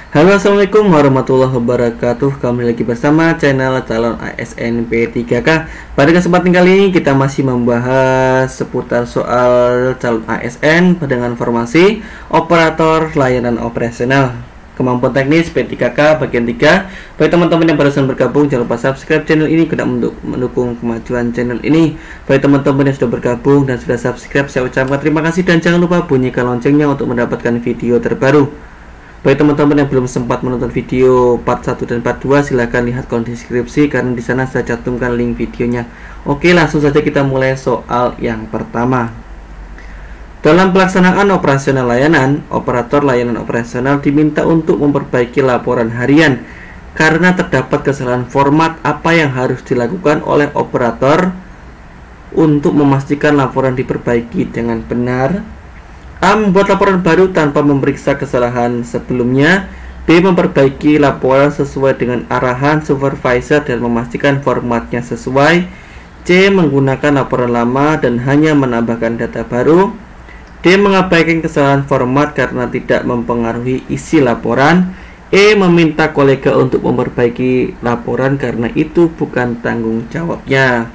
Halo, assalamualaikum warahmatullahi wabarakatuh. Kembali lagi bersama channel calon ASN P3K. Pada kesempatan kali ini kita masih membahas seputar soal calon ASN dengan formasi operator layanan operasional kemampuan teknis P3K bagian 3. Bagi teman-teman yang barusan bergabung, jangan lupa subscribe channel ini untuk mendukung kemajuan channel ini. Bagi teman-teman yang sudah bergabung dan sudah subscribe, saya ucapkan terima kasih dan jangan lupa bunyikan loncengnya untuk mendapatkan video terbaru. Bagi teman-teman yang belum sempat menonton video part 1 dan part 2, silahkan lihat kolom deskripsi karena di sana saya cantumkan link videonya. Oke, langsung saja kita mulai soal yang pertama. Dalam pelaksanaan operasional layanan, operator layanan operasional diminta untuk memperbaiki laporan harian karena terdapat kesalahan format. Apa yang harus dilakukan oleh operator untuk memastikan laporan diperbaiki dengan benar? A. Membuat laporan baru tanpa memeriksa kesalahan sebelumnya. B. Memperbaiki laporan sesuai dengan arahan supervisor dan memastikan formatnya sesuai. C. Menggunakan laporan lama dan hanya menambahkan data baru. D. Mengabaikan kesalahan format karena tidak mempengaruhi isi laporan. E. Meminta kolega untuk memperbaiki laporan karena itu bukan tanggung jawabnya.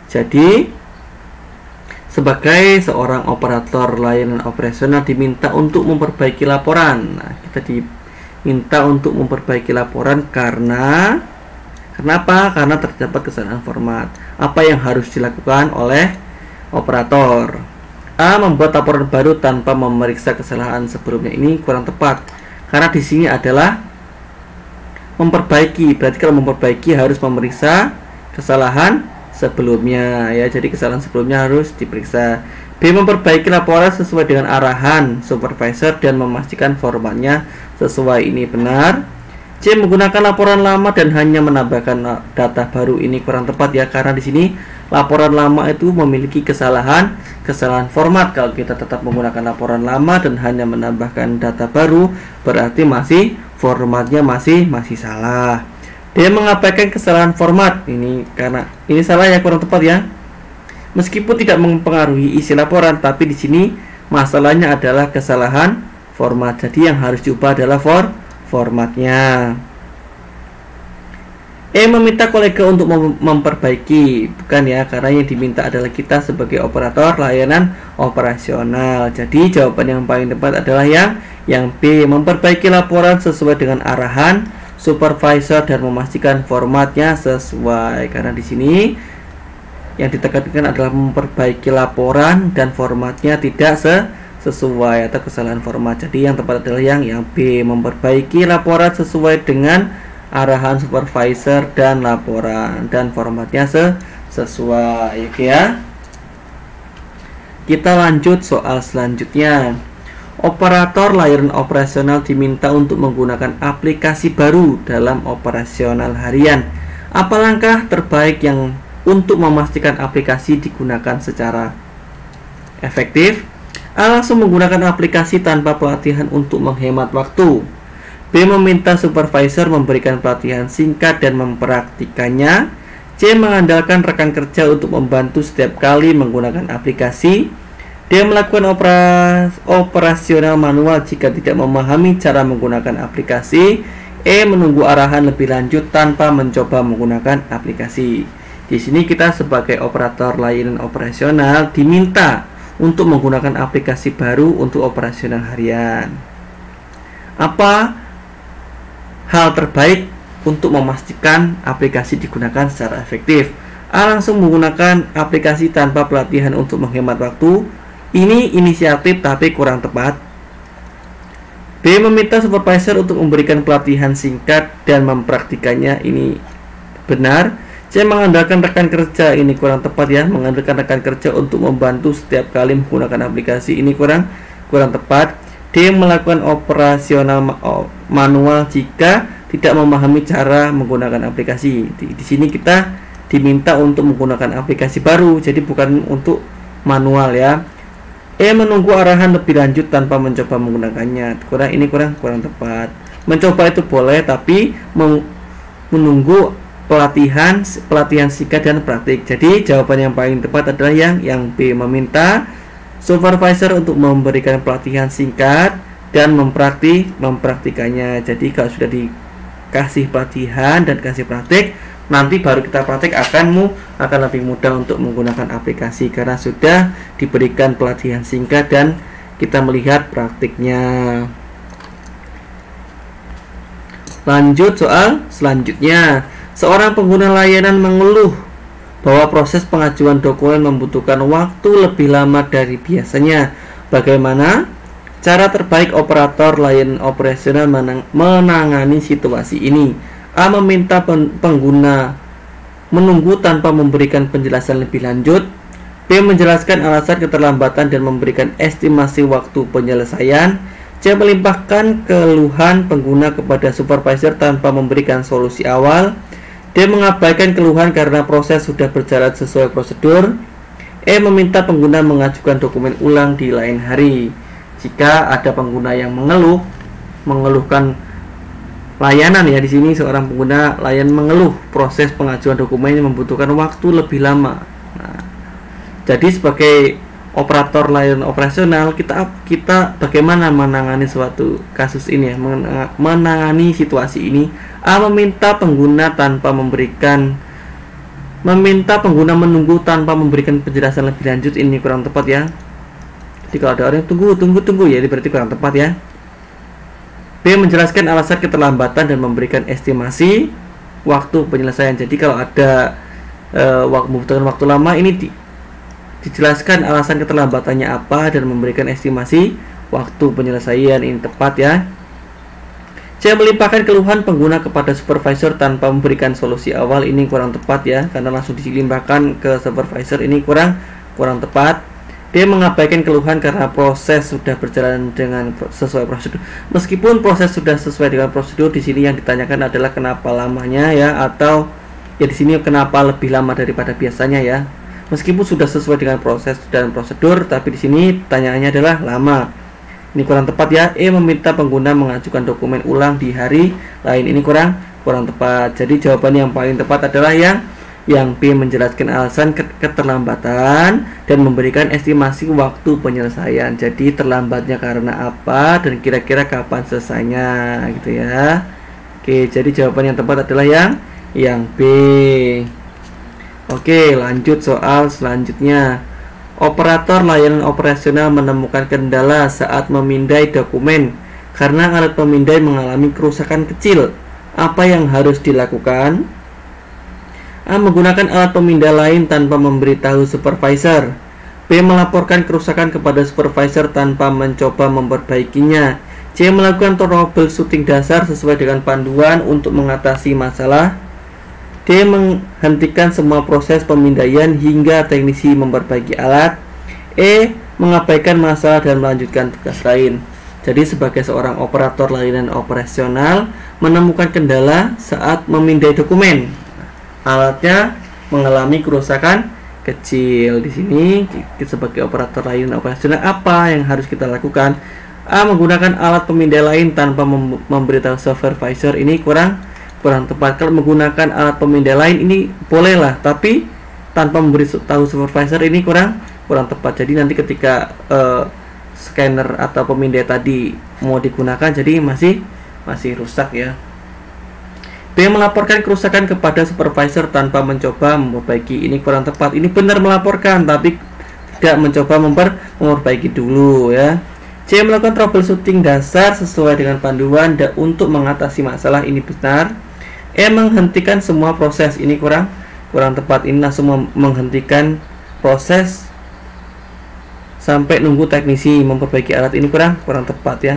Jadi sebagai seorang operator layanan operasional diminta untuk memperbaiki laporan. Nah, kita diminta untuk memperbaiki laporan karena apa? Karena terdapat kesalahan format. Apa yang harus dilakukan oleh operator? A. Membuat laporan baru tanpa memeriksa kesalahan sebelumnya. Ini kurang tepat karena di sini adalah memperbaiki. Berarti kalau memperbaiki harus memeriksa kesalahan sebelumnya ya, jadi kesalahan sebelumnya harus diperiksa. B. Memperbaiki laporan sesuai dengan arahan supervisor dan memastikan formatnya sesuai. Ini benar. C. Menggunakan laporan lama dan hanya menambahkan data baru. Ini kurang tepat ya, karena di sini laporan lama itu memiliki kesalahan format. Kalau kita tetap menggunakan laporan lama dan hanya menambahkan data baru, berarti formatnya masih salah. Dia mengabaikan kesalahan format. Ini karena ini salah ya, kurang tepat ya. Meskipun tidak mempengaruhi isi laporan, tapi di sini masalahnya adalah kesalahan format. Jadi yang harus diubah adalah formatnya. E. Meminta kolega untuk memperbaiki. Bukan ya, karena yang diminta adalah kita sebagai operator layanan operasional. Jadi jawaban yang paling tepat adalah yang B. Memperbaiki laporan sesuai dengan arahan supervisor dan memastikan formatnya sesuai. Karena di sini yang ditekankan adalah memperbaiki laporan dan formatnya tidak sesuai atau kesalahan format. Jadi yang tepat adalah yang B. Memperbaiki laporan sesuai dengan arahan supervisor dan laporan dan formatnya sesuai. Oke ya. Kita lanjut soal selanjutnya. Operator layanan operasional diminta untuk menggunakan aplikasi baru dalam operasional harian. Apa langkah terbaik yang untuk memastikan aplikasi digunakan secara efektif? A. Langsung menggunakan aplikasi tanpa pelatihan untuk menghemat waktu. B. Meminta supervisor memberikan pelatihan singkat dan mempraktikannya. C. Mengandalkan rekan kerja untuk membantu setiap kali menggunakan aplikasi. Dia melakukan operasional manual jika tidak memahami cara menggunakan aplikasi. E. Menunggu arahan lebih lanjut tanpa mencoba menggunakan aplikasi. Di sini kita sebagai operator layanan operasional diminta untuk menggunakan aplikasi baru untuk operasional harian. Apa hal terbaik untuk memastikan aplikasi digunakan secara efektif? A. Langsung menggunakan aplikasi tanpa pelatihan untuk menghemat waktu. Ini inisiatif tapi kurang tepat. B. Meminta supervisor untuk memberikan pelatihan singkat dan mempraktikannya. Ini benar. C. Mengandalkan rekan kerja. Ini kurang tepat ya. Mengandalkan rekan kerja untuk membantu setiap kali menggunakan aplikasi. Ini kurang tepat. D. Melakukan operasional manual jika tidak memahami cara menggunakan aplikasi. Di sini kita diminta untuk menggunakan aplikasi baru, jadi bukan untuk manual ya. E. Menunggu arahan lebih lanjut tanpa mencoba menggunakannya. Ini kurang tepat. Mencoba itu boleh, tapi menunggu pelatihan singkat dan praktik. Jadi jawaban yang paling tepat adalah yang B. Meminta supervisor untuk memberikan pelatihan singkat dan mempraktikannya. Jadi kalau sudah dikasih pelatihan dan kasih praktik, nanti baru kita praktik akan lebih mudah untuk menggunakan aplikasi karena sudah diberikan pelatihan singkat dan kita melihat praktiknya. Lanjut soal selanjutnya. Seorang pengguna layanan mengeluh bahwa proses pengajuan dokumen membutuhkan waktu lebih lama dari biasanya. Bagaimana cara terbaik operator layanan operasional menangani situasi ini? A. Meminta pengguna menunggu tanpa memberikan penjelasan lebih lanjut. B. Menjelaskan alasan keterlambatan dan memberikan estimasi waktu penyelesaian. C. Melimpahkan keluhan pengguna kepada supervisor tanpa memberikan solusi awal. D. Mengabaikan keluhan karena proses sudah berjalan sesuai prosedur. E. Meminta pengguna mengajukan dokumen ulang di lain hari. Jika ada pengguna yang mengeluhkan layanan, ya, di sini seorang pengguna layanan mengeluh proses pengajuan dokumen yang membutuhkan waktu lebih lama. Nah, jadi sebagai operator layanan operasional, kita bagaimana menangani suatu kasus ini, ya, menangani situasi ini. A. Meminta pengguna menunggu tanpa memberikan penjelasan lebih lanjut, ini kurang tepat, ya. Jadi kalau ada orang tunggu ya, berarti kurang tepat, ya. B. Menjelaskan alasan keterlambatan dan memberikan estimasi waktu penyelesaian. Jadi kalau ada membutuhkan waktu lama, ini dijelaskan alasan keterlambatannya apa dan memberikan estimasi waktu penyelesaian, ini tepat, ya. C. Melimpahkan keluhan pengguna kepada supervisor tanpa memberikan solusi awal, ini kurang tepat, ya, karena langsung dilimpahkan ke supervisor, ini kurang tepat. D. Mengabaikan keluhan karena proses sudah berjalan dengan sesuai prosedur. Meskipun proses sudah sesuai dengan prosedur, di sini yang ditanyakan adalah kenapa lamanya, ya, atau ya di sini kenapa lebih lama daripada biasanya, ya. Meskipun sudah sesuai dengan proses dan prosedur, tapi di sini pertanyaannya adalah lama. Ini kurang tepat, ya. E. Meminta pengguna mengajukan dokumen ulang di hari lain, ini kurang tepat. Jadi jawaban yang paling tepat adalah yang B. Menjelaskan alasan keterlambatan dan memberikan estimasi waktu penyelesaian. Jadi terlambatnya karena apa dan kira-kira kapan selesainya, gitu, ya. Oke, jadi jawaban yang tepat adalah yang B. Oke, lanjut soal selanjutnya. Operator layanan operasional menemukan kendala saat memindai dokumen karena alat pemindai mengalami kerusakan kecil. Apa yang harus dilakukan? A. Menggunakan alat pemindai lain tanpa memberitahu supervisor. B. Melaporkan kerusakan kepada supervisor tanpa mencoba memperbaikinya. C. Melakukan troubleshooting dasar sesuai dengan panduan untuk mengatasi masalah. D. Menghentikan semua proses pemindaian hingga teknisi memperbaiki alat. E. Mengabaikan masalah dan melanjutkan tugas lain. Jadi sebagai seorang operator layanan operasional menemukan kendala saat memindai dokumen, alatnya mengalami kerusakan kecil. Di sini sebagai operator layanan operasional apa yang harus kita lakukan? A. Menggunakan alat pemindai lain tanpa memberitahu supervisor, ini kurang tepat. Kalau menggunakan alat pemindai lain ini bolehlah, tapi tanpa memberitahu supervisor, ini kurang tepat. Jadi nanti ketika scanner atau pemindai tadi mau digunakan, jadi masih rusak, ya. B. Melaporkan kerusakan kepada supervisor tanpa mencoba memperbaiki, ini kurang tepat. Ini benar melaporkan tapi tidak mencoba memperbaiki dulu, ya. C. Melakukan troubleshooting dasar sesuai dengan panduan untuk mengatasi masalah, ini benar. E. Menghentikan semua proses, ini kurang tepat. Ini langsung menghentikan proses sampai nunggu teknisi memperbaiki alat, ini kurang tepat, ya.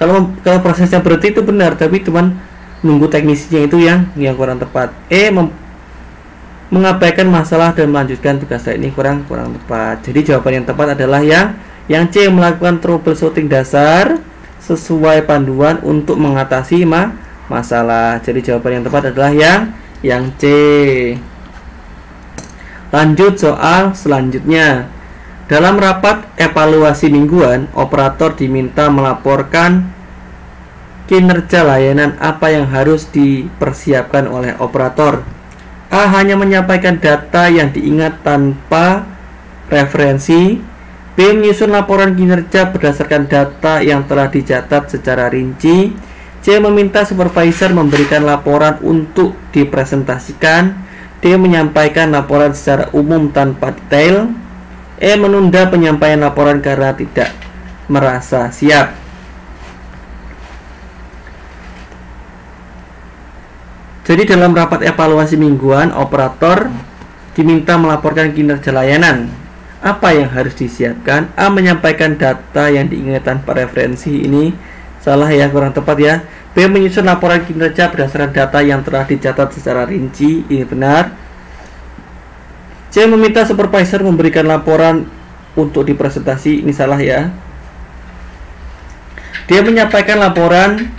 Kalau prosesnya berhenti itu benar, tapi cuman nunggu teknisinya itu yang kurang tepat. E. Mengabaikan masalah dan melanjutkan tugas lain, ini kurang tepat. Jadi jawaban yang tepat adalah yang C. Melakukan troubleshooting dasar sesuai panduan untuk mengatasi masalah. Jadi jawaban yang tepat adalah yang C. Lanjut soal selanjutnya. Dalam rapat evaluasi mingguan, operator diminta melaporkan kinerja layanan. Apa yang harus dipersiapkan oleh operator? A. Hanya menyampaikan data yang diingat tanpa referensi. B. B. Menyusun laporan kinerja berdasarkan data yang telah dicatat secara rinci. C. Meminta supervisor memberikan laporan untuk dipresentasikan. D. Menyampaikan laporan secara umum tanpa detail. E. Menunda penyampaian laporan karena tidak merasa siap. Jadi dalam rapat evaluasi mingguan, operator diminta melaporkan kinerja layanan. Apa yang harus disiapkan? A. Menyampaikan data yang diinginkan tanpa referensi. Ini salah ya, kurang tepat ya. B. Menyusun laporan kinerja berdasarkan data yang telah dicatat secara rinci. Ini benar. C. Meminta supervisor memberikan laporan untuk dipresentasi. Ini salah ya. D. Menyampaikan laporan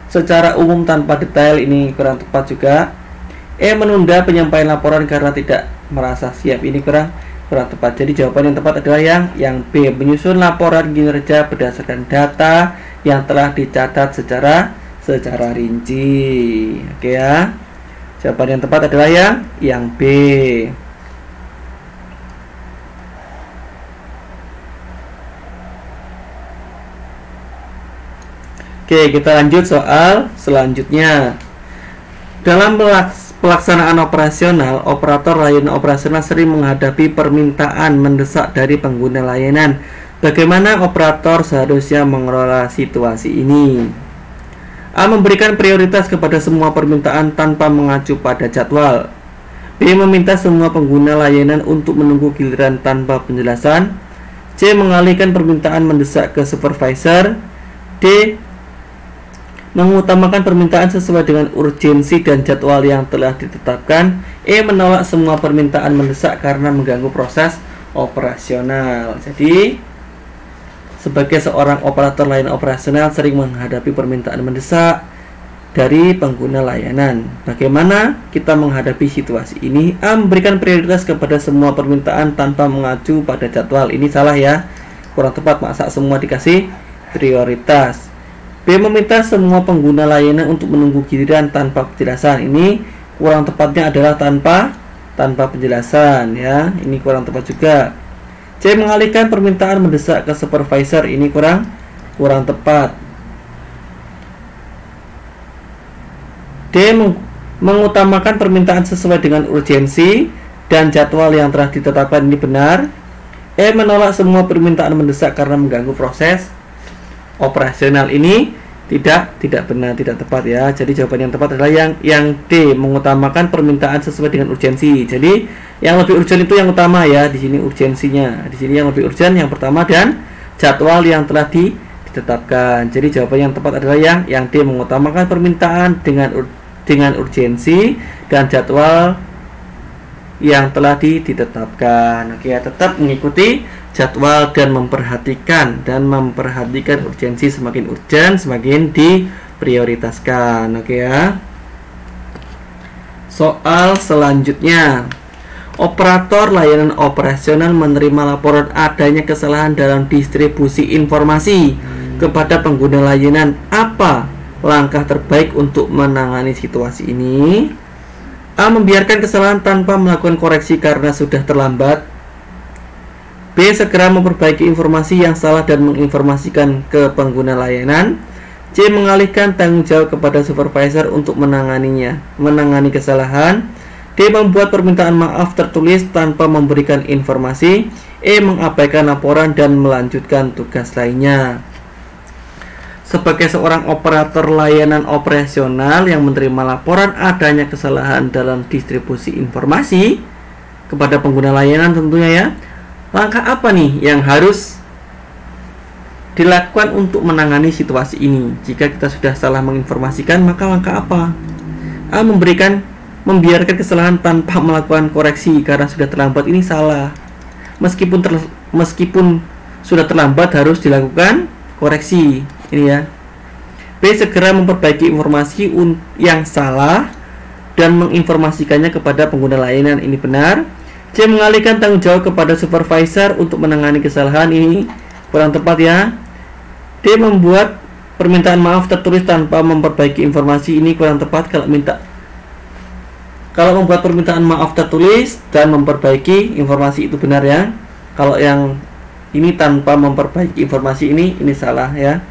secara umum tanpa detail. Ini kurang tepat juga. E. Menunda penyampaian laporan karena tidak merasa siap. Ini kurang tepat. Jadi jawaban yang tepat adalah yang B. Menyusun laporan kinerja berdasarkan data yang telah dicatat secara rinci. Oke ya. Jawaban yang tepat adalah yang B. Oke, kita lanjut soal selanjutnya. Dalam pelaksanaan operasional, operator layanan operasional sering menghadapi permintaan mendesak dari pengguna layanan. Bagaimana operator seharusnya mengelola situasi ini? A. Memberikan prioritas kepada semua permintaan tanpa mengacu pada jadwal. B. Meminta semua pengguna layanan untuk menunggu giliran tanpa penjelasan. C. Mengalihkan permintaan mendesak ke supervisor. D. Mengutamakan permintaan sesuai dengan urgensi dan jadwal yang telah ditetapkan. E. Menolak semua permintaan mendesak karena mengganggu proses operasional. Jadi sebagai seorang operator layanan operasional sering menghadapi permintaan mendesak dari pengguna layanan. Bagaimana kita menghadapi situasi ini? A. Memberikan prioritas kepada semua permintaan tanpa mengacu pada jadwal. Ini salah ya, kurang tepat. Masa semua dikasih prioritas? B. Meminta semua pengguna layanan untuk menunggu giliran tanpa penjelasan. Ini kurang tepatnya adalah tanpa penjelasan ya. Ini kurang tepat juga. C. Mengalihkan permintaan mendesak ke supervisor. Ini kurang tepat. D. Mengutamakan permintaan sesuai dengan urgensi dan jadwal yang telah ditetapkan. Ini benar. E. Menolak semua permintaan mendesak karena mengganggu proses operasional. Ini tidak benar, tidak tepat ya. Jadi jawaban yang tepat adalah yang D. Mengutamakan permintaan sesuai dengan urgensi. Jadi yang lebih urgent itu yang utama ya. Di sini urgensinya. Di sini yang lebih urgent yang pertama dan jadwal yang telah ditetapkan. Jadi jawaban yang tepat adalah yang D. Mengutamakan permintaan dengan urgensi dan jadwal yang telah ditetapkan. Oke ya, tetap mengikuti jadwal dan memperhatikan urgensi. Semakin urgent semakin diprioritaskan. Oke ya. Soal selanjutnya. Operator layanan operasional menerima laporan adanya kesalahan dalam distribusi informasi kepada pengguna layanan. Apa langkah terbaik untuk menangani situasi ini? A. Membiarkan kesalahan tanpa melakukan koreksi karena sudah terlambat. B. Segera memperbaiki informasi yang salah dan menginformasikan ke pengguna layanan. C. Mengalihkan tanggung jawab kepada supervisor untuk menangani kesalahan. D. Membuat permintaan maaf tertulis tanpa memberikan informasi. E. Mengabaikan laporan dan melanjutkan tugas lainnya. Sebagai seorang operator layanan operasional yang menerima laporan adanya kesalahan dalam distribusi informasi kepada pengguna layanan tentunya ya, langkah apa nih yang harus dilakukan untuk menangani situasi ini? Jika kita sudah salah menginformasikan, maka langkah apa? A. Membiarkan kesalahan tanpa melakukan koreksi karena sudah terlambat. Ini salah. Meskipun sudah terlambat harus dilakukan koreksi. Ini ya. B. Segera memperbaiki informasi yang salah dan menginformasikannya kepada pengguna layanan. Ini benar. C. Mengalihkan tanggung jawab kepada supervisor untuk menangani kesalahan. Ini kurang tepat ya. D. Membuat permintaan maaf tertulis tanpa memperbaiki informasi. Ini kurang tepat. Kalau membuat permintaan maaf tertulis dan memperbaiki informasi itu benar ya. Kalau yang ini tanpa memperbaiki informasi, ini salah ya.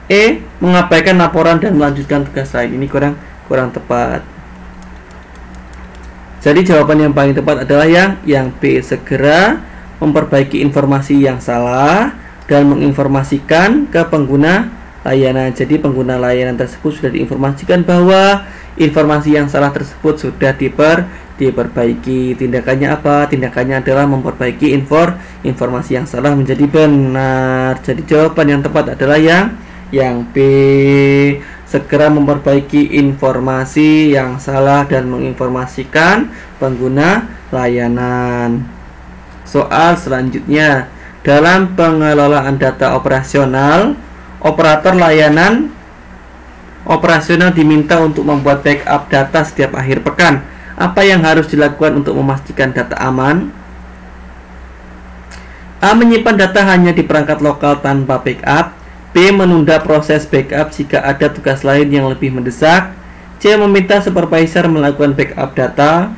E, mengabaikan laporan dan melanjutkan tugas lain, ini kurang tepat. Jadi jawaban yang paling tepat adalah yang B, segera memperbaiki informasi yang salah dan menginformasikan ke pengguna layanan. Jadi pengguna layanan tersebut sudah diinformasikan bahwa informasi yang salah tersebut sudah diperbaiki. Tindakannya apa? Tindakannya adalah memperbaiki informasi yang salah menjadi benar. Jadi jawaban yang tepat adalah yang B, segera memperbaiki informasi yang salah dan menginformasikan pengguna layanan. Soal selanjutnya, dalam pengelolaan data operasional, operator layanan operasional diminta untuk membuat backup data setiap akhir pekan. Apa yang harus dilakukan untuk memastikan data aman? A, menyimpan data hanya di perangkat lokal tanpa backup. B, menunda proses backup jika ada tugas lain yang lebih mendesak. C, meminta supervisor melakukan backup data.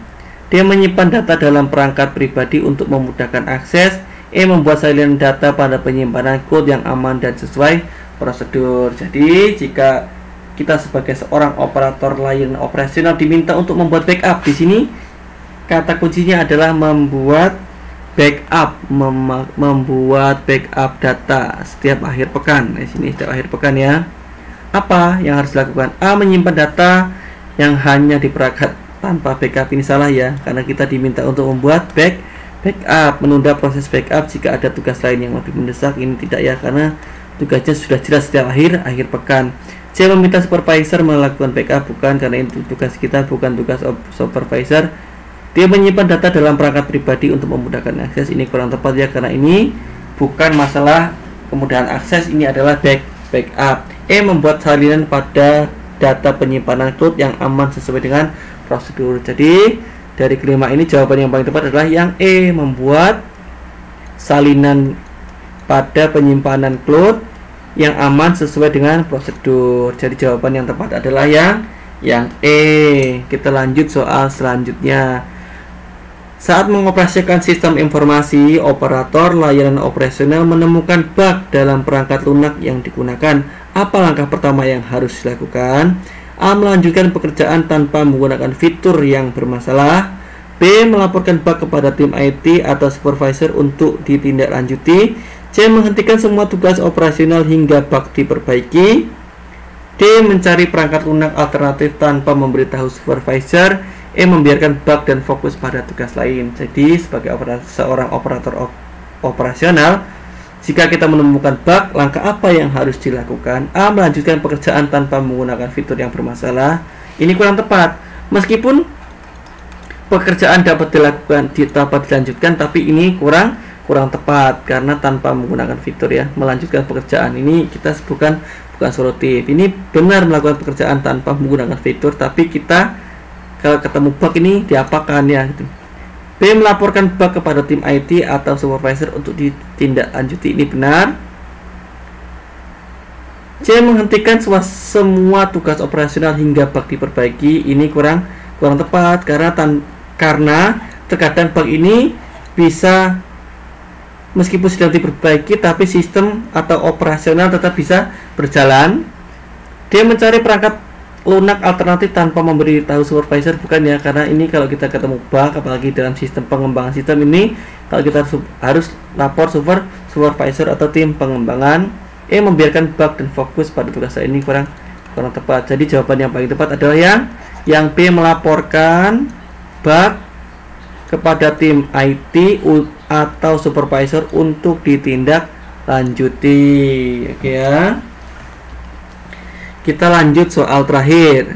D, menyimpan data dalam perangkat pribadi untuk memudahkan akses. E, membuat salinan data pada penyimpanan cloud yang aman dan sesuai prosedur. Jadi jika kita sebagai seorang operator layanan operasional diminta untuk membuat backup, di sini kata kuncinya adalah membuat backup data setiap akhir pekan. Di sini setiap akhir pekan ya. Apa yang harus dilakukan? A, menyimpan data yang hanya di perangkat tanpa backup, ini salah ya, karena kita diminta untuk membuat backup. Menunda proses backup jika ada tugas lain yang lebih mendesak, ini tidak ya, karena tugasnya sudah jelas setiap akhir pekan. C, meminta supervisor melakukan backup, bukan, karena itu tugas kita, bukan tugas supervisor. Dia menyimpan data dalam perangkat pribadi untuk memudahkan akses, ini kurang tepat ya, karena ini bukan masalah kemudahan akses, ini adalah backup. E, membuat salinan pada data penyimpanan cloud yang aman sesuai dengan prosedur. Jadi dari kelima ini jawaban yang paling tepat adalah yang E, membuat salinan pada penyimpanan cloud yang aman sesuai dengan prosedur. Jadi jawaban yang tepat adalah yang E. Kita lanjut soal selanjutnya. Saat mengoperasikan sistem informasi, operator layanan operasional menemukan bug dalam perangkat lunak yang digunakan. Apa langkah pertama yang harus dilakukan? A, melanjutkan pekerjaan tanpa menggunakan fitur yang bermasalah. B, melaporkan bug kepada tim IT atau supervisor untuk ditindaklanjuti. C, menghentikan semua tugas operasional hingga bug diperbaiki. D, mencari perangkat lunak alternatif tanpa memberitahu supervisor. E, membiarkan bug dan fokus pada tugas lain. Jadi sebagai seorang operator operasional, jika kita menemukan bug, langkah apa yang harus dilakukan? A, melanjutkan pekerjaan tanpa menggunakan fitur yang bermasalah. Ini kurang tepat. Meskipun pekerjaan dapat dilanjutkan, tapi ini kurang tepat karena tanpa menggunakan fitur ya. Melanjutkan pekerjaan ini kita bukan solutif. Ini benar melakukan pekerjaan tanpa menggunakan fitur, tapi kita kalau ketemu bug ini diapakan ya gitu. B, melaporkan bug kepada tim IT atau supervisor untuk ditindaklanjuti, ini benar. C, menghentikan semua tugas operasional hingga bug diperbaiki, ini kurang tepat karena terkadang bug ini bisa meskipun sudah diperbaiki tapi sistem atau operasional tetap bisa berjalan. Dia mencari perangkat lunak alternatif tanpa memberitahu supervisor, bukan ya, karena ini kalau kita ketemu bug apalagi dalam sistem pengembangan sistem ini, kalau kita harus lapor supervisor atau tim pengembangan. E, membiarkan bug dan fokus pada tugas ini kurang tepat. Jadi jawaban yang paling tepat adalah yang B, melaporkan bug kepada tim IT atau supervisor untuk ditindaklanjuti. Oke ya. Kita lanjut soal terakhir.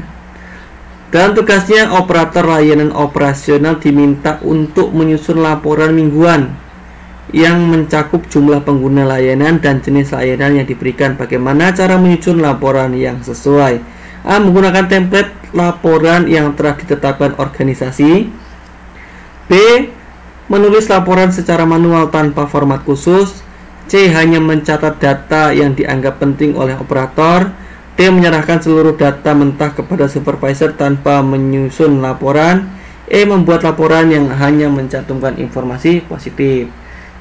Dalam tugasnya, operator layanan operasional diminta untuk menyusun laporan mingguan yang mencakup jumlah pengguna layanan dan jenis layanan yang diberikan. Bagaimana cara menyusun laporan yang sesuai? A, menggunakan template laporan yang telah ditetapkan organisasi. B, menulis laporan secara manual tanpa format khusus. C, hanya mencatat data yang dianggap penting oleh operator. D, menyerahkan seluruh data mentah kepada supervisor tanpa menyusun laporan. E, membuat laporan yang hanya mencantumkan informasi positif.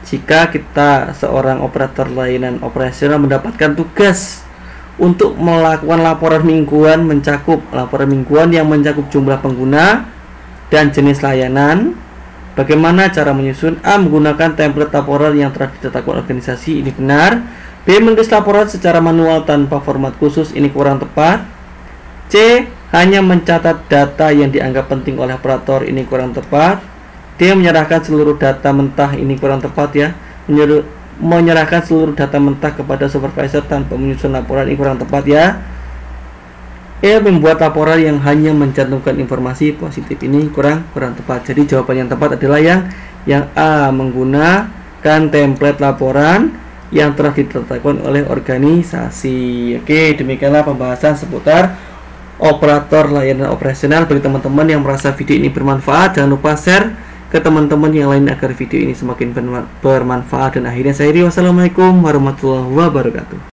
jika kita seorang operator layanan operasional mendapatkan tugas untuk melakukan laporan mingguan yang mencakup jumlah pengguna dan jenis layanan. Bagaimana cara menyusun? A. Menggunakan template laporan yang telah ditetapkan organisasi, ini benar. B. Menulis laporan secara manual tanpa format khusus, ini kurang tepat. C. Hanya mencatat data yang dianggap penting oleh operator, ini kurang tepat. D. Menyerahkan seluruh data mentah, ini kurang tepat ya. Menyerahkan seluruh data mentah kepada supervisor tanpa menyusun laporan, ini kurang tepat ya. E. Membuat laporan yang hanya mencantumkan informasi positif, ini kurang tepat. Jadi jawaban yang tepat adalah yang A, menggunakan template laporan yang telah ditetapkan oleh organisasi. Oke, demikianlah pembahasan seputar operator layanan operasional. Bagi teman-teman yang merasa video ini bermanfaat, jangan lupa share ke teman-teman yang lain agar video ini semakin bermanfaat. Dan akhirnya saya Rio, wassalamualaikum warahmatullahi wabarakatuh.